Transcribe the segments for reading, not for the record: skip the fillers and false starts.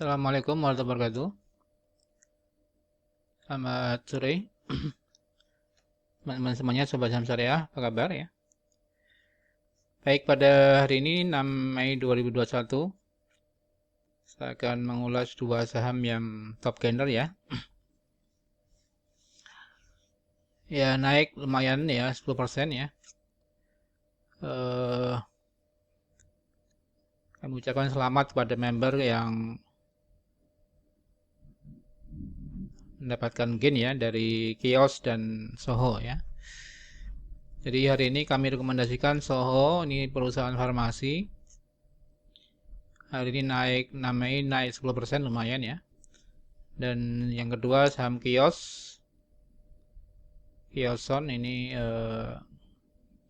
Assalamualaikum warahmatullahi wabarakatuh. Selamat sore, teman-teman semuanya, Sobat Saham Syariah, apa kabar ya? Baik, pada hari ini 6 Mei 2021, saya akan mengulas dua saham yang top gainer ya. Ya, naik lumayan ya, 10% ya. Kami ucapkan selamat kepada member yang mendapatkan gain ya dari Kios dan Soho ya. Jadi hari ini kami rekomendasikan Soho, ini perusahaan farmasi. Hari ini naik, 6 Mei naik 10% lumayan ya. Dan yang kedua saham Kioson ini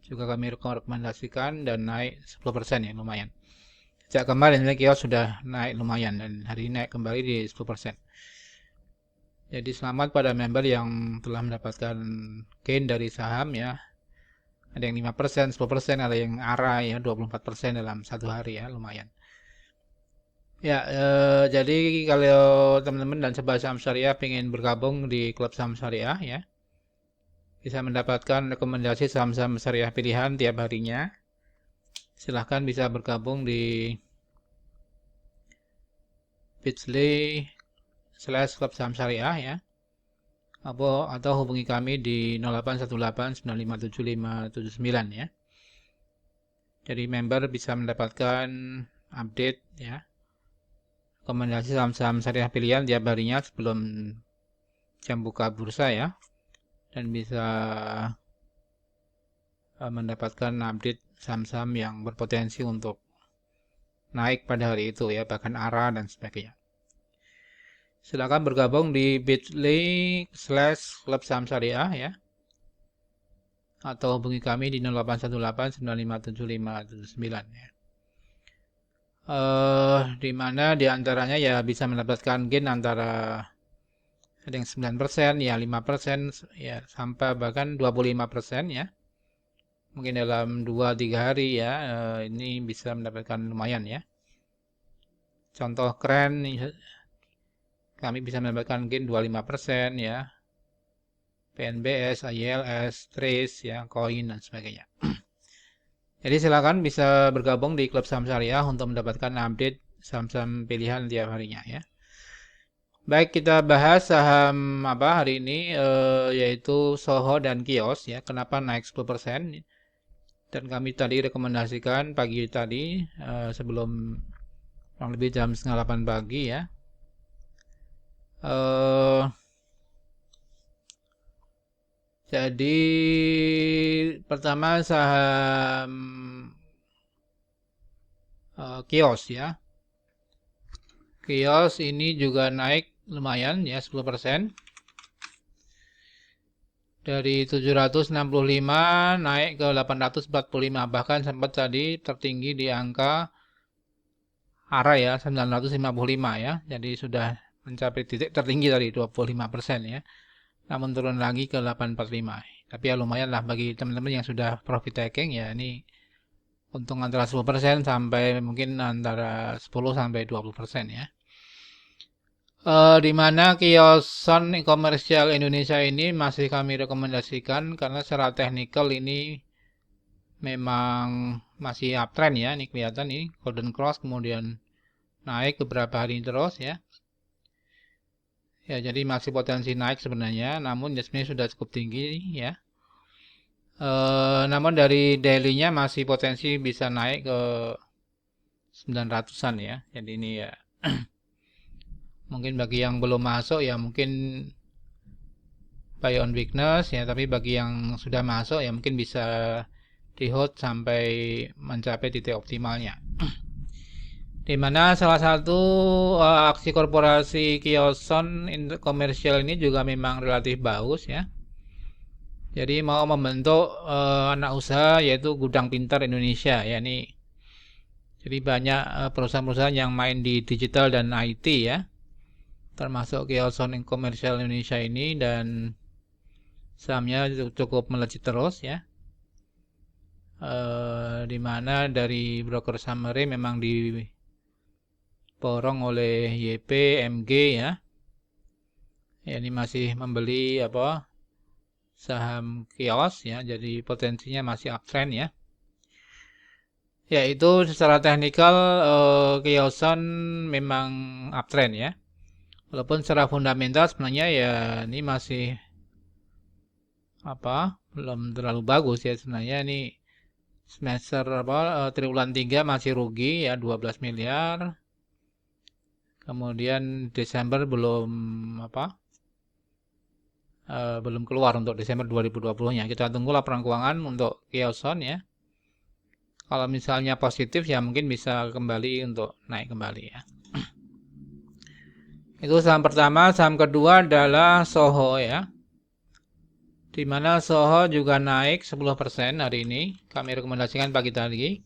juga kami rekomendasikan dan naik 10% ya, lumayan. Sejak kemarin Kios sudah naik lumayan dan hari ini naik kembali di 10%. Jadi selamat pada member yang telah mendapatkan gain dari saham ya. Ada yang 5%, 10%, ada yang ARA ya 24% dalam satu hari ya, lumayan. Ya, jadi kalau teman-teman dan sobat saham syariah ingin bergabung di klub saham syariah ya, bisa mendapatkan rekomendasi saham-saham syariah pilihan tiap harinya. Silahkan bisa bergabung di bit.ly/klub saham syariah ya, atau hubungi kami di 0818957579 ya. Jadi member bisa mendapatkan update ya, rekomendasi saham-saham syariah pilihan tiap harinya sebelum jam buka bursa ya, dan bisa mendapatkan update saham-saham yang berpotensi untuk naik pada hari itu ya, bahkan ARA dan sebagainya. Silakan bergabung di bit.ly/klub saham syariah ya, atau hubungi kami di 0818957579 ya. Di mana diantaranya ya bisa mendapatkan gain antara ada yang 9% ya, 5% ya, sampai bahkan 25% ya. Mungkin dalam 2-3 hari ya, ini bisa mendapatkan lumayan ya. Contoh keren, kami bisa mendapatkan gain 25% ya. PNBS, ILS, Trace ya, Koin dan sebagainya. Jadi silakan bisa bergabung di klub saham syariah untuk mendapatkan update saham-saham pilihan tiap harinya ya. Baik, kita bahas saham apa hari ini, yaitu Soho dan Kios ya. Kenapa naik 10%? Dan kami tadi rekomendasikan pagi tadi, sebelum kurang lebih jam 7:30 pagi ya. Jadi pertama saham Kios ya. Kios ini juga naik lumayan ya, 10%. Dari 765 naik ke 845, bahkan sempat tadi tertinggi di angka ARA ya, 955 ya. Jadi sudah mencapai titik tertinggi tadi 25% ya. Namun turun lagi ke 845. Tapi ya lumayan lah bagi teman-teman yang sudah profit taking ya, ini untung antara 10% sampai mungkin antara 10 sampai 20% ya. Di mana Kiosan komersial Indonesia ini masih kami rekomendasikan karena secara teknikal ini memang masih uptrend ya. Ini kelihatan nih Golden Cross kemudian naik beberapa hari terus ya. Ya, jadi masih potensi naik sebenarnya, namun sebenarnya sudah cukup tinggi ya. Namun dari daily-nya masih potensi bisa naik ke 900-an ya. Jadi ini ya mungkin bagi yang belum masuk ya mungkin buy on weakness ya, tapi bagi yang sudah masuk ya mungkin bisa di hold sampai mencapai titik optimalnya. Di mana salah satu aksi korporasi Kioson komersial ini juga memang relatif bagus ya. Jadi mau membentuk anak usaha yaitu Gudang Pintar Indonesia ya ini. Jadi banyak perusahaan-perusahaan yang main di digital dan IT ya, termasuk Kioson komersial Indonesia ini, dan sahamnya cukup melejit terus ya. Di mana dari broker summary memang borong oleh YP, MG ya. Ya, ini masih membeli saham kios ya, jadi potensinya masih uptrend ya. Ya, itu secara teknikal kiosan memang uptrend ya. Walaupun secara fundamental sebenarnya ya ini masih belum terlalu bagus ya sebenarnya. Ini semester triwulan 3 masih rugi ya 12 miliar. Kemudian Desember belum keluar untuk Desember 2020-nya. Kita tunggu laporan keuangan untuk Kioson ya. Kalau misalnya positif ya mungkin bisa kembali untuk naik kembali ya. Itu saham pertama. Saham kedua adalah Soho ya. Di mana Soho juga naik 10% hari ini. Kami rekomendasikan pagi tadi.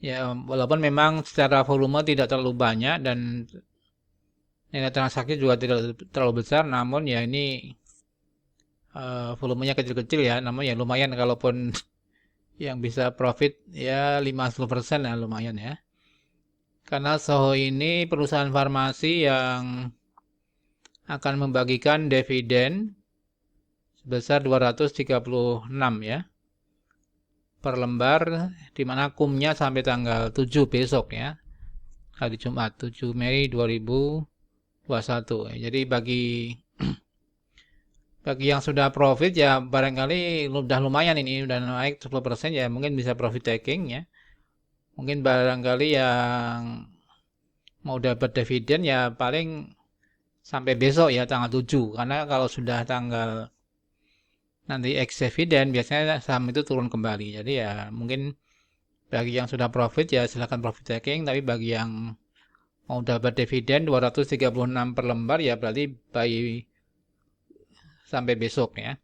Ya, walaupun memang secara volume tidak terlalu banyak dan nilai transaksi juga tidak terlalu besar, namun ya ini volumenya kecil-kecil ya, namun ya lumayan kalaupun yang bisa profit ya 50% ya lumayan ya. Karena Soho ini perusahaan farmasi yang akan membagikan dividen sebesar 236 ya per lembar, di mana kumnya sampai tanggal 7 besok ya, hari Jumat 7 Mei 2021. Jadi bagi yang sudah profit ya barangkali udah lumayan, ini udah naik 10% ya mungkin bisa profit taking ya. Mungkin barangkali yang mau dapat dividen ya paling sampai besok ya tanggal 7, karena kalau sudah tanggal nanti ex dividen biasanya saham itu turun kembali. Jadi ya mungkin bagi yang sudah profit ya silahkan profit taking, tapi bagi yang mau dapat dividen 236 per lembar ya berarti buy sampai besok ya.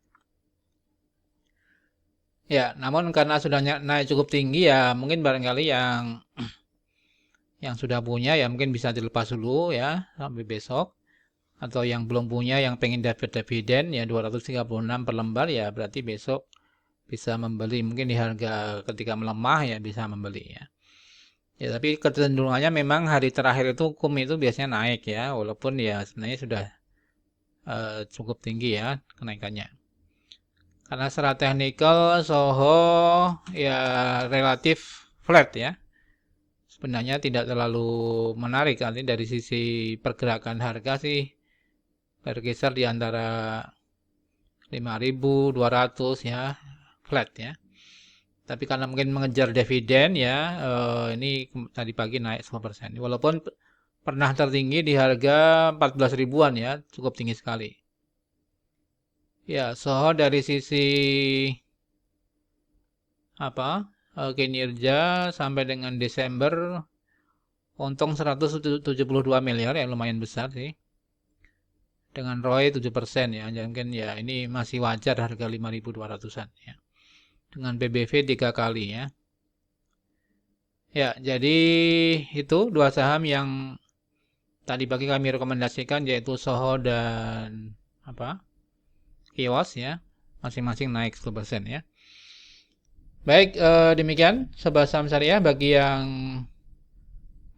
Ya, namun karena sudah naik cukup tinggi ya mungkin barangkali yang sudah punya ya mungkin bisa dilepas dulu ya sampai besok. Atau yang belum punya yang pengen dapat dividen ya 236 per lembar ya berarti besok bisa membeli, mungkin di harga ketika melemah ya bisa membeli ya. Ya tapi kecenderungannya memang hari terakhir itu kum itu biasanya naik ya, walaupun ya sebenarnya sudah cukup tinggi ya kenaikannya. Karena secara teknikal Soho ya relatif flat ya. Sebenarnya tidak terlalu menarik, artinya dari sisi pergerakan harga sih berkisar di antara 5.200 ya, flat ya. Tapi karena mungkin mengejar dividen ya, ini tadi pagi naik 10%. Walaupun pernah tertinggi di harga 14 ribuan ya, cukup tinggi sekali. Ya, Soho dari sisi kinerja sampai dengan Desember untung 172 miliar ya, lumayan besar sih. Dengan ROI 7% ya, mungkin ya ini masih wajar harga 5.200-an ya. Dengan PBV 3 kali ya. Ya, jadi itu dua saham yang tadi pagi kami rekomendasikan, yaitu Soho dan Kios ya. Masing-masing naik 10% ya. Baik, demikian Sobat Saham Syariah. Bagi yang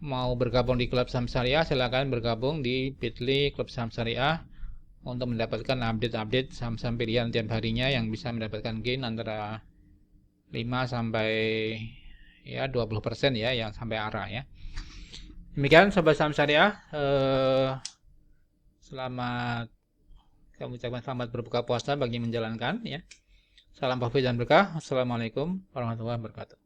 mau bergabung di Klub Saham Syariah, silakan bergabung di Bitly Klub Saham Syariah untuk mendapatkan update-update saham-saham pilihan tiap harinya yang bisa mendapatkan gain antara 5 sampai ya 20% ya, yang sampai arah ya. Demikian Sobat Saham Syariah, kami ucapkan selamat berbuka puasa bagi menjalankan ya. Salam profit dan berkah. Assalamualaikum warahmatullahi wabarakatuh.